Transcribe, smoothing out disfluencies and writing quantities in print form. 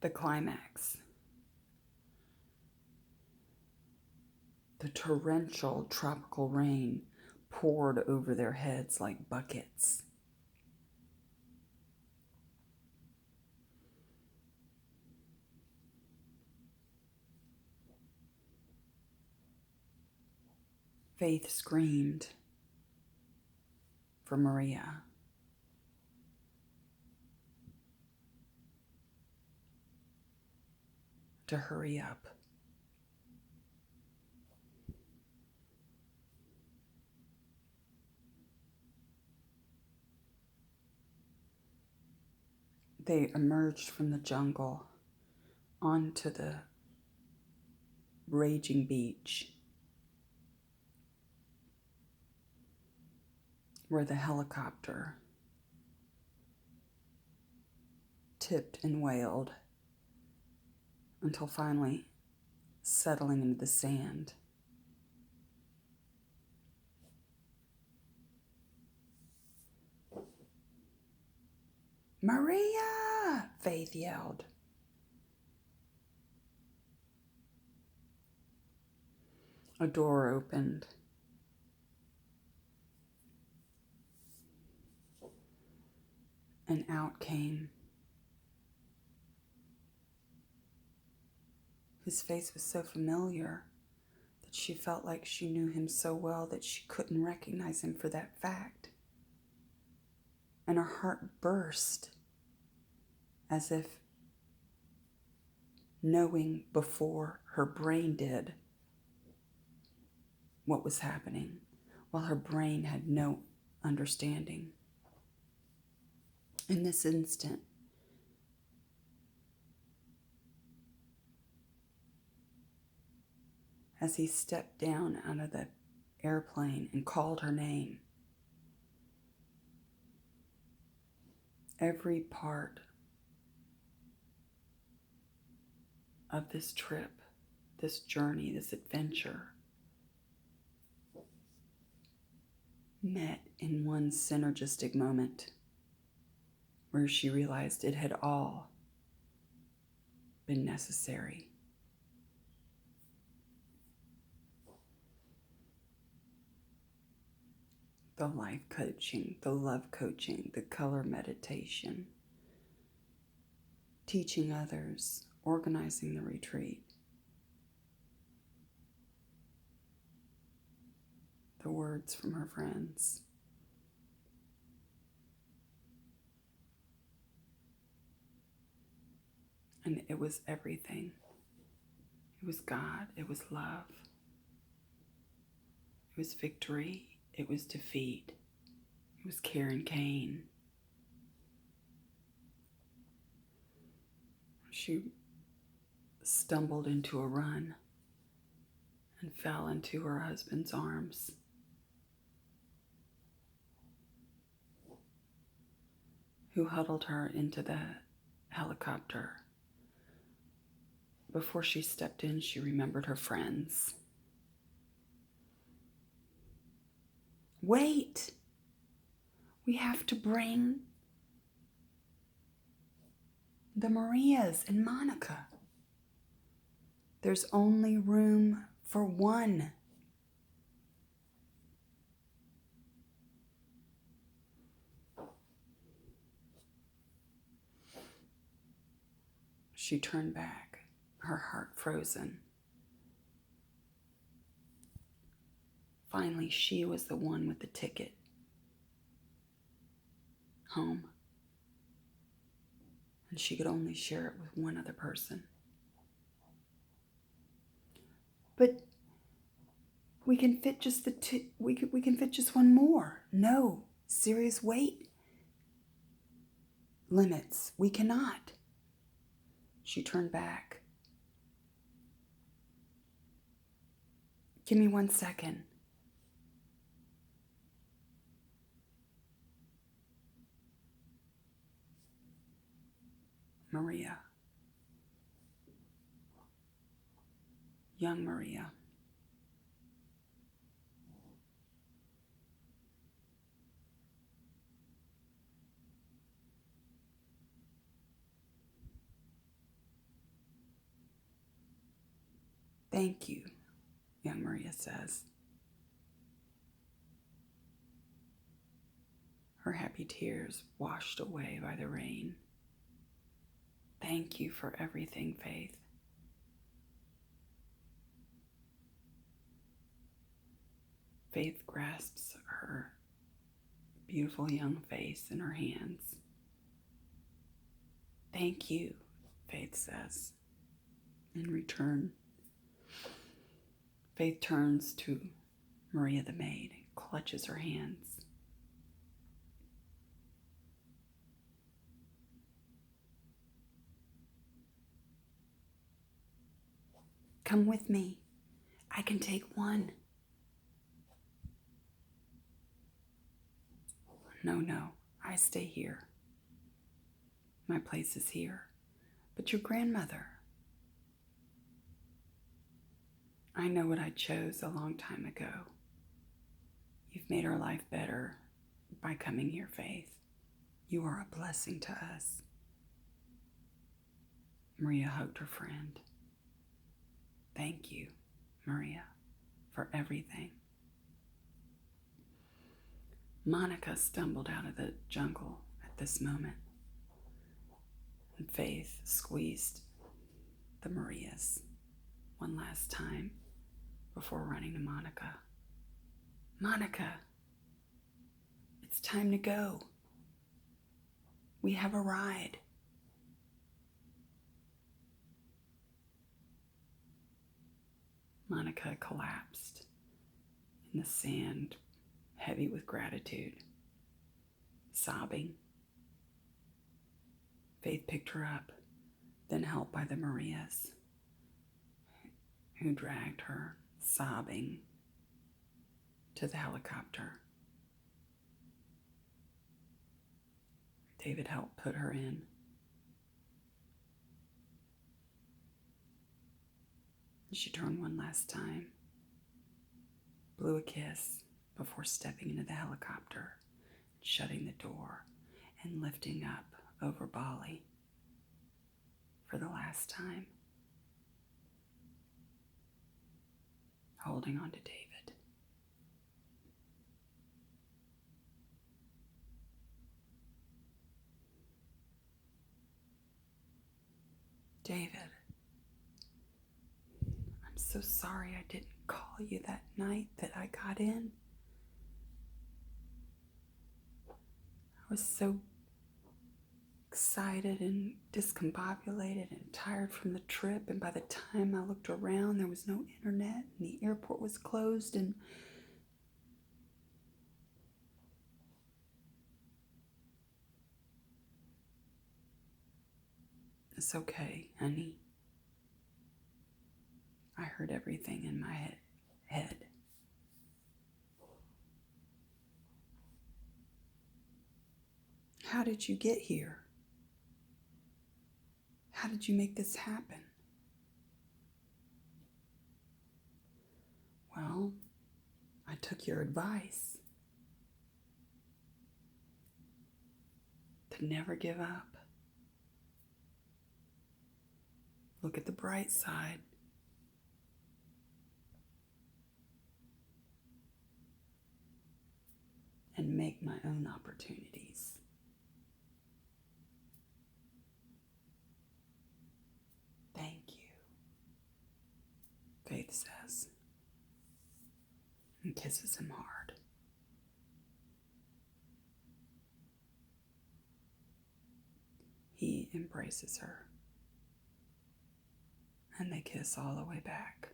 The climax. The torrential tropical rain poured over their heads like buckets. Faith screamed for Maria. To hurry up. They emerged from the jungle onto the raging beach where the helicopter tipped and wailed until finally settling into the sand. Maria! Faith yelled. A door opened. And out came. His face was so familiar that she felt like she knew him so well that she couldn't recognize him for that fact. And her heart burst as if knowing before her brain did what was happening, while her brain had no understanding. In this instant, as he stepped down out of the airplane and called her name, every part of this trip, this journey, this adventure met in one synergistic moment where she realized it had all been necessary. The life coaching, the love coaching, the color meditation, teaching others, organizing the retreat, the words from her friends. And it was everything. It was God. It was love. It was victory. It was defeat. It was Karen Kane. She stumbled into a run and fell into her husband's arms. Who huddled her into the helicopter. Before she stepped in, she remembered her friends. Wait! We have to bring the Marias and Monica. There's only room for one. She turned back, her heart frozen. Finally, she was the one with the ticket home. And she could only share it with one other person. But we can fit just we can fit just one more. No, serious weight limits. We cannot. She turned back. Give me 1 second. Maria. Young Maria. Thank you, young Maria says. Her happy tears washed away by the rain. Thank you for everything, Faith. Faith grasps her beautiful young face in her hands. Thank you, Faith says. In return, Faith turns to Maria the maid and clutches her hands. Come with me. I can take one. No, I stay here. My place is here. But your grandmother. I know what I chose a long time ago. You've made our life better by coming here, Faith. You are a blessing to us. Maria hugged her friend. Thank you, Maria, for everything. Monica stumbled out of the jungle at this moment, and Faith squeezed the Marias one last time before running to Monica. Monica, it's time to go. We have a ride. Monica collapsed in the sand, heavy with gratitude, sobbing. Faith picked her up, then helped by the Marias, who dragged her, sobbing, to the helicopter. David helped put her in. She turned one last time, blew a kiss before stepping into the helicopter, shutting the door, and lifting up over Bali for the last time, holding on to David. David, I'm so sorry I didn't call you that night that I got in. I was so excited and discombobulated and tired from the trip, and by the time I looked around, there was no internet and the airport was closed, and it's okay, honey. I heard everything in my head. How did you get here? How did you make this happen? Well, I took your advice to never give up. Look at the bright side. And make my own opportunities. Thank you, Faith says, and kisses him hard. He embraces her, and they kiss all the way back.